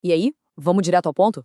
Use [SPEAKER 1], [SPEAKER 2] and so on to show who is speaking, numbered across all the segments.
[SPEAKER 1] E aí, vamos direto ao ponto?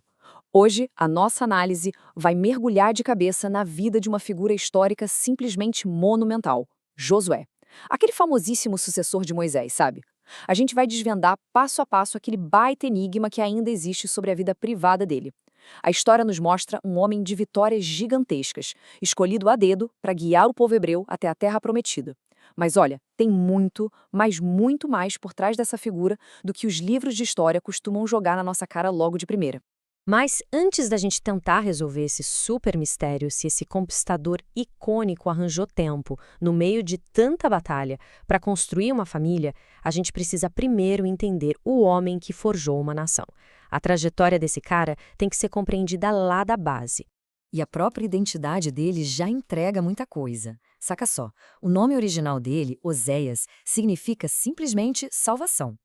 [SPEAKER 1] Hoje, a nossa análise vai mergulhar de cabeça na vida de uma figura histórica simplesmente monumental, Josué. Aquele famosíssimo sucessor de Moisés, sabe? A gente vai desvendar passo a passo aquele baita enigma que ainda existe sobre a vida privada dele. A história nos mostra um homem de vitórias gigantescas, escolhido a dedo para guiar o povo hebreu até a Terra Prometida. Mas olha, tem muito, mas muito mais por trás dessa figura do que os livros de história costumam jogar na nossa cara logo de primeira.
[SPEAKER 2] Mas antes da gente tentar resolver esse super mistério, se esse conquistador icônico arranjou tempo, no meio de tanta batalha, para construir uma família, a gente precisa primeiro entender o homem que forjou uma nação. A trajetória desse cara tem que ser compreendida lá da base.
[SPEAKER 3] E a própria identidade dele já entrega muita coisa. Saca só, o nome original dele, Oséias, significa simplesmente salvação.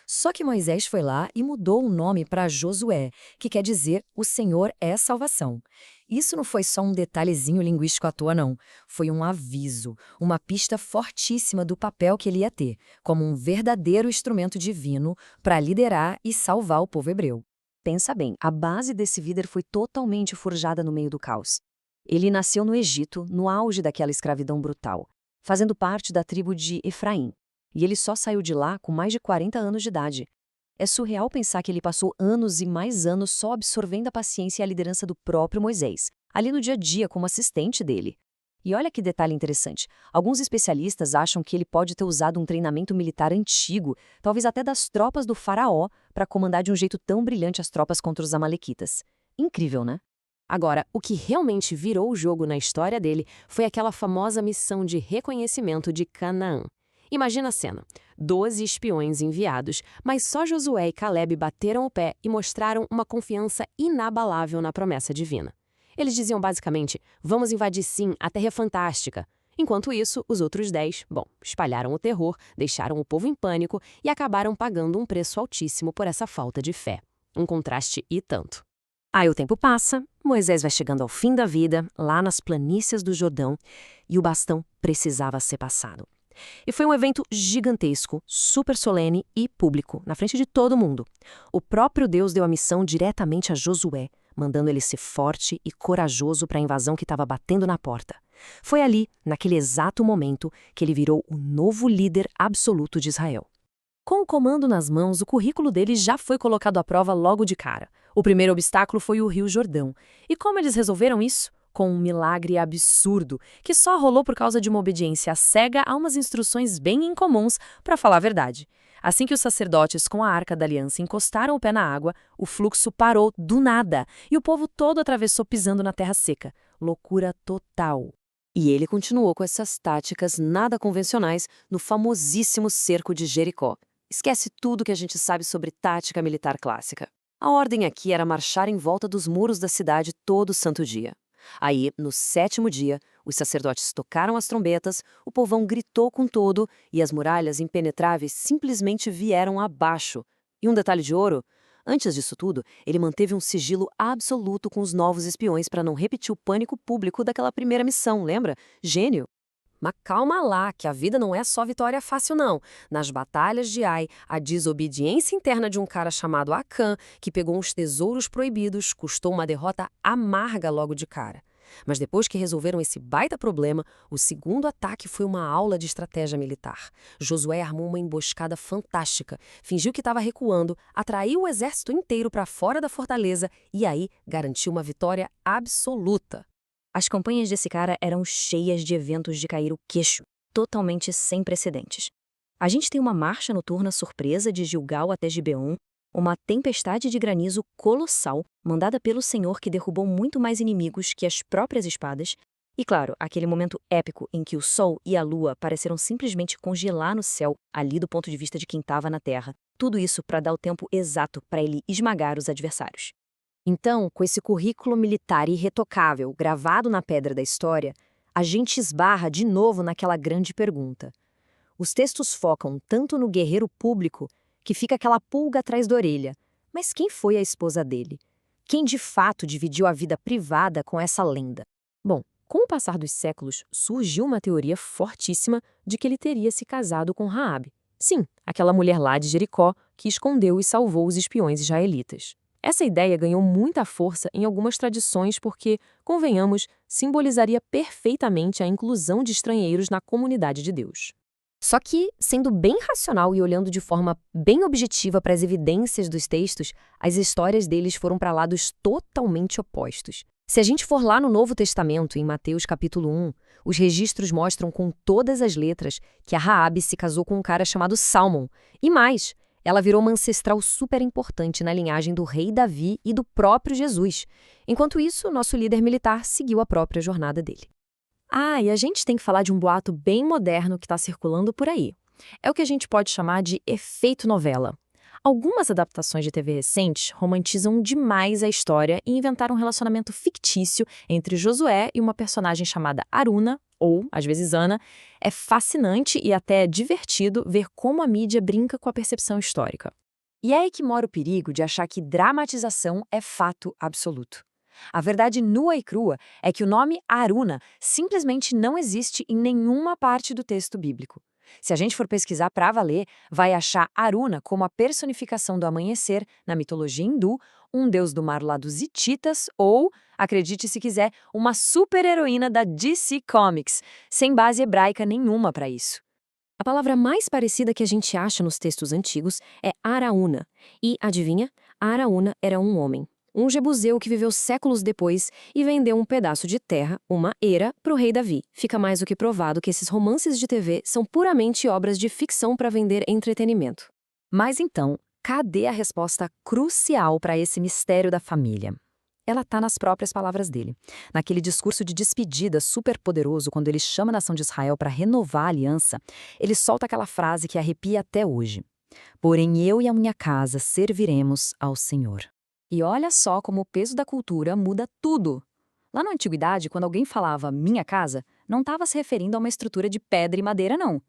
[SPEAKER 3] Só que Moisés foi lá e mudou o nome para Josué, que quer dizer o Senhor é salvação. Isso não foi só um detalhezinho linguístico à toa, não. Foi um aviso, uma pista fortíssima do papel que ele ia ter, como um verdadeiro instrumento divino para liderar e salvar o povo hebreu.
[SPEAKER 2] Pensa bem, a base desse líder foi totalmente forjada no meio do caos. Ele nasceu no Egito, no auge daquela escravidão brutal, fazendo parte da tribo de Efraim. E ele só saiu de lá com mais de 40 anos de idade. É surreal pensar que ele passou anos e mais anos só absorvendo a paciência e a liderança do próprio Moisés, ali no dia a dia como assistente dele. E olha que detalhe interessante, alguns especialistas acham que ele pode ter usado um treinamento militar antigo, talvez até das tropas do faraó, para comandar de um jeito tão brilhante as tropas contra os amalequitas. Incrível, né? Agora, o que realmente virou o jogo na história dele foi aquela famosa missão de reconhecimento de Canaã. Imagina a cena, 12 espiões enviados, mas só Josué e Caleb bateram o pé e mostraram uma confiança inabalável na promessa divina. Eles diziam basicamente, vamos invadir sim, a Terra é fantástica. Enquanto isso, os outros 10, espalharam o terror, deixaram o povo em pânico e acabaram pagando um preço altíssimo por essa falta de fé. Um contraste e tanto. Aí o tempo passa, Moisés vai chegando ao fim da vida, lá nas planícies do Jordão, e o bastão precisava ser passado. E foi um evento gigantesco, super solene e público, na frente de todo mundo. O próprio Deus deu a missão diretamente a Josué, mandando ele ser forte e corajoso para a invasão que estava batendo na porta. Foi ali, naquele exato momento, que ele virou o novo líder absoluto de Israel. Com o comando nas mãos, o currículo dele já foi colocado à prova logo de cara. O primeiro obstáculo foi o Rio Jordão. E como eles resolveram isso? Com um milagre absurdo, que só rolou por causa de uma obediência cega a umas instruções bem incomuns, para falar a verdade. Assim que os sacerdotes com a Arca da Aliança encostaram o pé na água, o fluxo parou do nada e o povo todo atravessou pisando na terra seca. Loucura total. E ele continuou com essas táticas nada convencionais no famosíssimo cerco de Jericó. Esquece tudo que a gente sabe sobre tática militar clássica. A ordem aqui era marchar em volta dos muros da cidade todo santo dia. Aí, no 7º dia, os sacerdotes tocaram as trombetas, o povão gritou com todo e as muralhas impenetráveis simplesmente vieram abaixo. E um detalhe de ouro, antes disso tudo, ele manteve um sigilo absoluto com os novos espiões para não repetir o pânico público daquela primeira missão, lembra? Gênio! Mas calma lá, que a vida não é só vitória fácil, não. Nas batalhas de Ai, a desobediência interna de um cara chamado Acã, que pegou uns tesouros proibidos, custou uma derrota amarga logo de cara. Mas depois que resolveram esse baita problema, o segundo ataque foi uma aula de estratégia militar. Josué armou uma emboscada fantástica, fingiu que estava recuando, atraiu o exército inteiro para fora da fortaleza e aí garantiu uma vitória absoluta.
[SPEAKER 3] As campanhas desse cara eram cheias de eventos de cair o queixo, totalmente sem precedentes. A gente tem uma marcha noturna surpresa de Gilgal até Gibeon, uma tempestade de granizo colossal, mandada pelo Senhor que derrubou muito mais inimigos que as próprias espadas, e claro, aquele momento épico em que o sol e a lua pareceram simplesmente congelar no céu, ali do ponto de vista de quem estava na terra. Tudo isso para dar o tempo exato para ele esmagar os adversários. Então, com esse currículo militar irretocável gravado na pedra da história, a gente esbarra de novo naquela grande pergunta. Os textos focam tanto no guerreiro público que fica aquela pulga atrás da orelha. Mas quem foi a esposa dele? Quem de fato dividiu a vida privada com essa lenda?
[SPEAKER 2] Bom, com o passar dos séculos, surgiu uma teoria fortíssima de que ele teria se casado com Raabe.
[SPEAKER 3] Sim, aquela mulher lá de Jericó que escondeu e salvou os espiões israelitas. Essa ideia ganhou muita força em algumas tradições porque, convenhamos, simbolizaria perfeitamente a inclusão de estranheiros na comunidade de Deus. Só que, sendo bem racional e olhando de forma bem objetiva para as evidências dos textos, as histórias deles foram para lados totalmente opostos. Se a gente for lá no Novo Testamento, em Mateus capítulo 1, os registros mostram com todas as letras que a Raabe se casou com um cara chamado Salmão. E mais, ela virou uma ancestral super importante na linhagem do rei Davi e do próprio Jesus. Enquanto isso, nosso líder militar seguiu a própria jornada dele. Ah, e a gente tem que falar de um boato bem moderno que está circulando por aí. É o que a gente pode chamar de efeito novela. Algumas adaptações de TV recentes romantizam demais a história e inventaram um relacionamento fictício entre Josué e uma personagem chamada Aruna, ou, às vezes, Ana. É fascinante e até divertido ver como a mídia brinca com a percepção histórica.
[SPEAKER 1] E é aí que mora o perigo de achar que dramatização é fato absoluto. A verdade nua e crua é que o nome Aruna simplesmente não existe em nenhuma parte do texto bíblico. Se a gente for pesquisar para valer, vai achar Aruna como a personificação do amanhecer na mitologia hindu, um deus do mar lá dos Hititas ou, acredite se quiser, uma super-heroína da DC Comics, sem base hebraica nenhuma para isso.
[SPEAKER 3] A palavra mais parecida que a gente acha nos textos antigos é Araúna. E, adivinha? Araúna era um homem. Um jebuseu que viveu séculos depois e vendeu um pedaço de terra, uma era, para o rei Davi. Fica mais do que provado que esses romances de TV são puramente obras de ficção para vender entretenimento.
[SPEAKER 1] Mas então, cadê a resposta crucial para esse mistério da família? Ela está nas próprias palavras dele. Naquele discurso de despedida super poderoso, quando ele chama a nação de Israel para renovar a aliança, ele solta aquela frase que arrepia até hoje. Porém, eu e a minha casa serviremos ao Senhor. E olha só como o peso da cultura muda tudo. Lá na antiguidade, quando alguém falava minha casa, não estava se referindo a uma estrutura de pedra e madeira, não.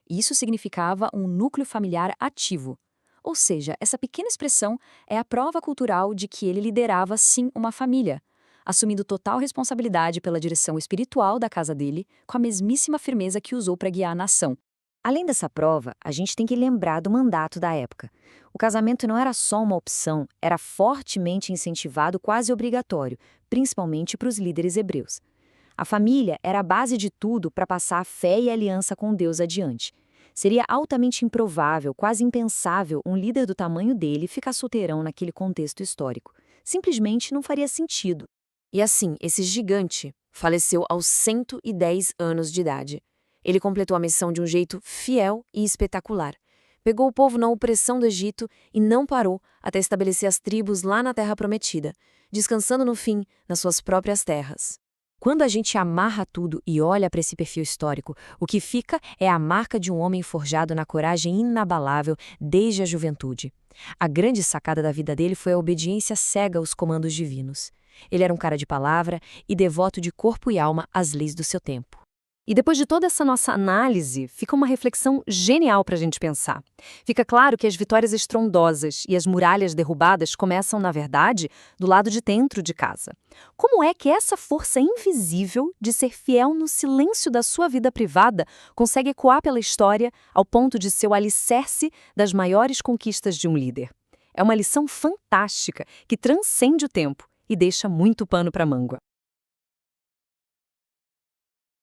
[SPEAKER 1] Isso significava um núcleo familiar ativo. Ou seja, essa pequena expressão é a prova cultural de que ele liderava, sim, uma família, assumindo total responsabilidade pela direção espiritual da casa dele, com a mesmíssima firmeza que usou para guiar a nação. Além dessa prova, a gente tem que lembrar do mandato da época. O casamento não era só uma opção, era fortemente incentivado, quase obrigatório, principalmente para os líderes hebreus. A família era a base de tudo para passar a fé e a aliança com Deus adiante. Seria altamente improvável, quase impensável, um líder do tamanho dele ficar solteirão naquele contexto histórico. Simplesmente não faria sentido.
[SPEAKER 3] E assim, esse gigante faleceu aos 110 anos de idade. Ele completou a missão de um jeito fiel e espetacular. Pegou o povo na opressão do Egito e não parou até estabelecer as tribos lá na Terra Prometida, descansando no fim nas suas próprias terras. Quando a gente amarra tudo e olha para esse perfil histórico, o que fica é a marca de um homem forjado na coragem inabalável desde a juventude. A grande sacada da vida dele foi a obediência cega aos comandos divinos. Ele era um cara de palavra e devoto de corpo e alma às leis do seu tempo.
[SPEAKER 1] E depois de toda essa nossa análise, fica uma reflexão genial para a gente pensar. Fica claro que as vitórias estrondosas e as muralhas derrubadas começam, na verdade, do lado de dentro de casa. Como é que essa força invisível de ser fiel no silêncio da sua vida privada consegue ecoar pela história ao ponto de ser o alicerce das maiores conquistas de um líder? É uma lição fantástica que transcende o tempo e deixa muito pano para manga.